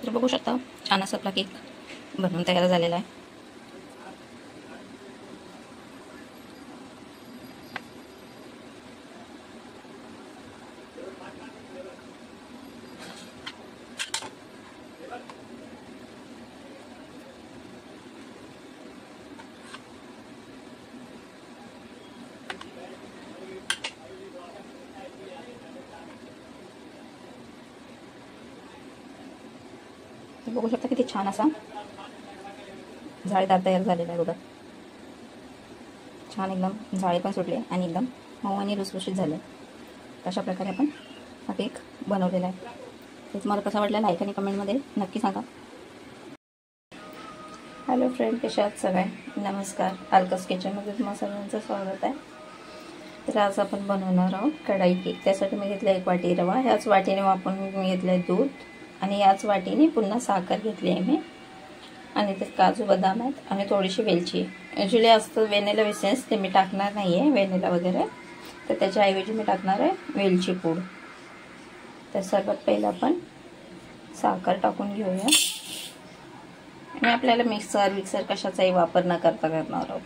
तर बघू शकता छान असा आपला केक बनवून तयार झालेला आहे. बघू शकता किती छान असा जाळीदार तयार झालेला आहे बघा. छान एकदम जाळी पण सुटले आणि एकदम मऊ आणि लुसलुशीत झाले. अशा प्रकारे आपण हा केक बनवलेला आहे. ते तुम्हाला कसा वाटला लाईक आणि कमेंटमध्ये नक्की सांगा. हॅलो फ्रेंड, कशा आहात सगळे? नमस्कार. अलकास किचनमध्ये तुम्हाला सगळ्यांचं स्वागत आहे. तर आज आपण बनवणार आहोत कढाई केक. त्यासाठी मी घेतला 1 वाटी रवा. ह्याच वाटीने वापरून मी घेतलं दूध आणि याच वाटीने पुन्हा साखर घेतली आहे मी. आणि ते काजू बदाम आहेत आणि थोडीशी वेलची. ॲक्च्युली असतं व्हॅनिला एसेन्स, ते मी टाकणार नाही आहे व्हॅनिला वगैरे, तर त्याच्याऐवजी मी टाकणार आहे वेलची पूड. तर सर्वात पहिलं आपण साखर टाकून घेऊया आणि आपल्याला मिक्सर कशाचाही वापर न करता करणार आहोत.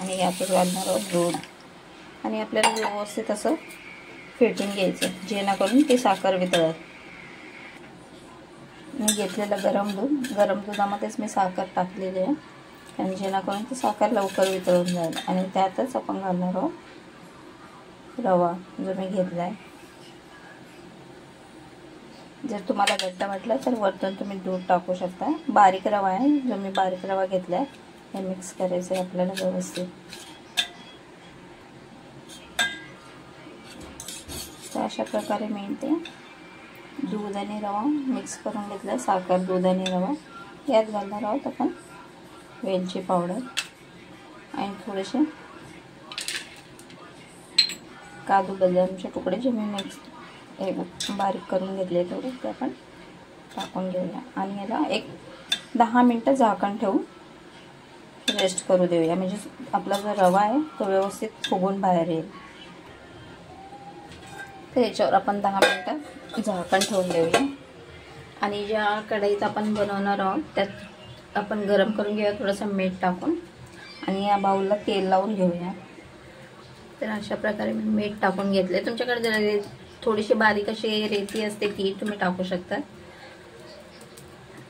आणि यातच घालणार आहोत दूध आणि आपल्याला व्यवस्थित असं फेटून घ्यायचं जेणेकरून ती साखर वितळेल. मी घेतलेलं गरम दुधामध्येच मी साखर टाकलेली आहे आणि जेणेकरून ती साखर लवकर वितळून जाईल. आणि त्यातच आपण घालणार आहोत रवा जो मी घेतला आहे. जर तुम्हाला घट्ट वाटलं तर वरतून तुम्ही दूध टाकू शकता. बारीक रवा आहे जो मी बारीक रवा घेतला आहे. हे मिक्स करायचं आहे आपल्याला व्यवस्थित. तर अशा प्रकारे मी ते दूध आणि रवा मिक्स करून घेतला. साखर, दूध आणि रवा. यात घालणार आहोत आपण वेलची पावडर आणि थोडेसे काजू बदामचे तुकडे जे मी बारीक करून घेतले तेवढे ते आपण टाकून घेऊया. आणि याला 10 मिनटं झाकण ठेवून रेस्ट करू देऊया. म्हणजे आपला जो रवा आहे तो व्यवस्थित फुगून बाहेर येईल. तर याच्यावर आपण 10 मिनटं झाकण ठेवून देऊया. आणि ज्या कढईत आपण बनवणार आहोत त्यात आपण गरम करून घेऊया थोडंसं मीठ टाकून आणि या बाऊलला तेल लावून घेऊया. तर अशा प्रकारे मी मीठ टाकून घेतले. तुमच्याकडे जर थोडीशी बारीक अशी रेती असते ती तुम्ही टाकू शकता.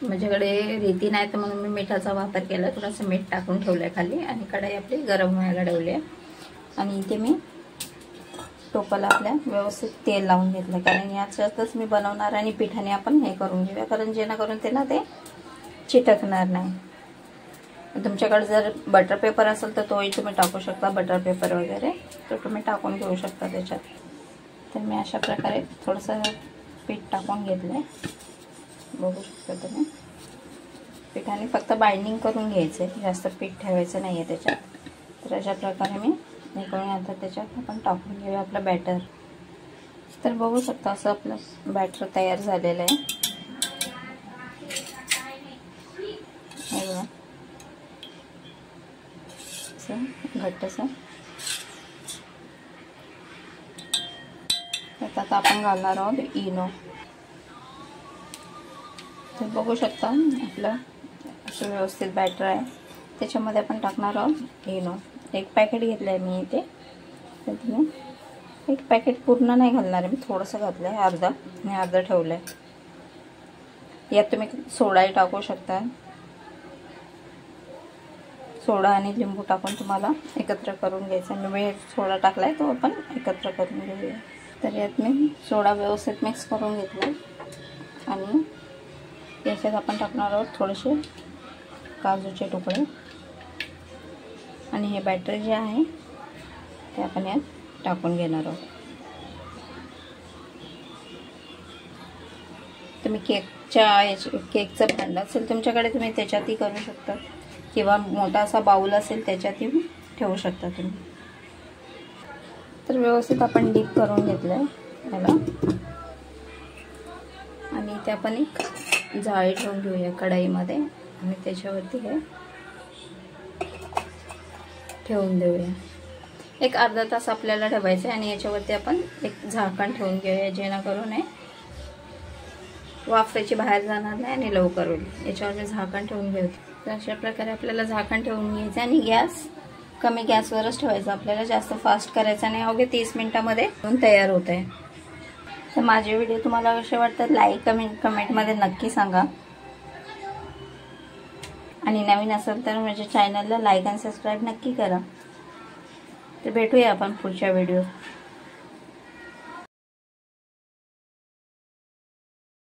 माझ्याकडे रेती नाही तर म्हणून मी मिठाचा वापर केला. थोडंसं मीठ टाकून ठेवलं आहे खाली आणि कढई आपली गरम व्हायला ठेवली आहे. आणि इथे मी टोपाला आपल्या व्यवस्थित तेल लावून घेतलं, कारण याच्यातच मी बनवणार आणि पिठाने आपण हे करून घेऊया, कारण जेणेकरून ते ना ते चिटकणार नाही. तुमच्याकडे जर बटर पेपर असेल तर तोही तुम्ही टाकू शकता, बटर पेपर वगैरे तो तुम्ही टाकून घेऊ शकता त्याच्यात. तर मी अशा प्रकारे थोडंसं पीठ टाकून घेतलं आहे, बघू शकता तुम्ही. पिठाने फक्त बाइंडिंग करून घ्यायचं आहे, जास्त पीठ ठेवायचं नाही आहे त्याच्यात. तर अशा प्रकारे मी हे करून आता त्याच्यात आपण टाकून घेऊया आपलं बॅटर. तर बघू शकता असं आपलं बॅटर तयार झालेलं आहे. हे बघा असं घट्टसं. आता आपण घालणार आहोत इनो. तर बघू शकता आपलं असं व्यवस्थित बॅटर आहे, त्याच्यामध्ये आपण टाकणार आहोत इनो. 1 पॅकेट घेतलं आहे मी इथे. तर तुम्ही 1 पॅकेट पूर्ण नाही घालणार आहे मी, थोडंसं घातलं आहे, अर्धा आणि अर्धा ठेवलं आहे. यात तुम्ही सोडाही टाकू शकता. सोडा आणि लिंबू टाकून तुम्हाला एकत्र करून घ्यायचं. मी सोडा टाकला आहे तो आपण एकत्र करून घेऊया. तर यात मी सोडा व्यवस्थित मिक्स करून घेतला आणि याच्यात आपण टाकणार आहोत थोडेसे काजूचे तुकडे आणि हे बॅटर जे आहे ते आपण यात टाकून घेणार आहोत. तुम्ही केकचं भांडं असेल तुमच्याकडे तुम्ही त्याच्यातही करू शकता, किंवा मोठा असा बाऊल असेल त्याच्यातही ठेवू शकता तुम्ही. तर व्यवस्थित आपण डीप करून घेतलं आहे याला आणि ते आपण एक जाळी ठेवून घेऊया कढईमध्ये आणि त्याच्यावरती हे ठेवून देऊया. एक अर्धा तास आपल्याला ठेवायचं आहे आणि याच्यावरती आपण एक झाकण ठेवून घेऊया, जेणेकरून वाफेची बाहेर जाणार नाही आणि लवकर होईल. याच्यावर मी झाकण ठेवून घेते. तर अशा प्रकारे आपल्याला झाकण ठेवून घ्यायचं आणि गॅस कमी गॅसवरच ठेवायचं. आपल्याला जास्त फास्ट करायचं नाही. अवघे 30 मिनिटामध्ये तयार होत आहे. तर माझे व्हिडिओ तुम्हाला कसे वाटतात लाईक कमेंटमध्ये नक्की सांगा. आणि नवीन असेल तर माझ्या चॅनलला लाईक आणि सबस्क्राईब नक्की करा. तर भेटूया आपण पुढच्या व्हिडिओत.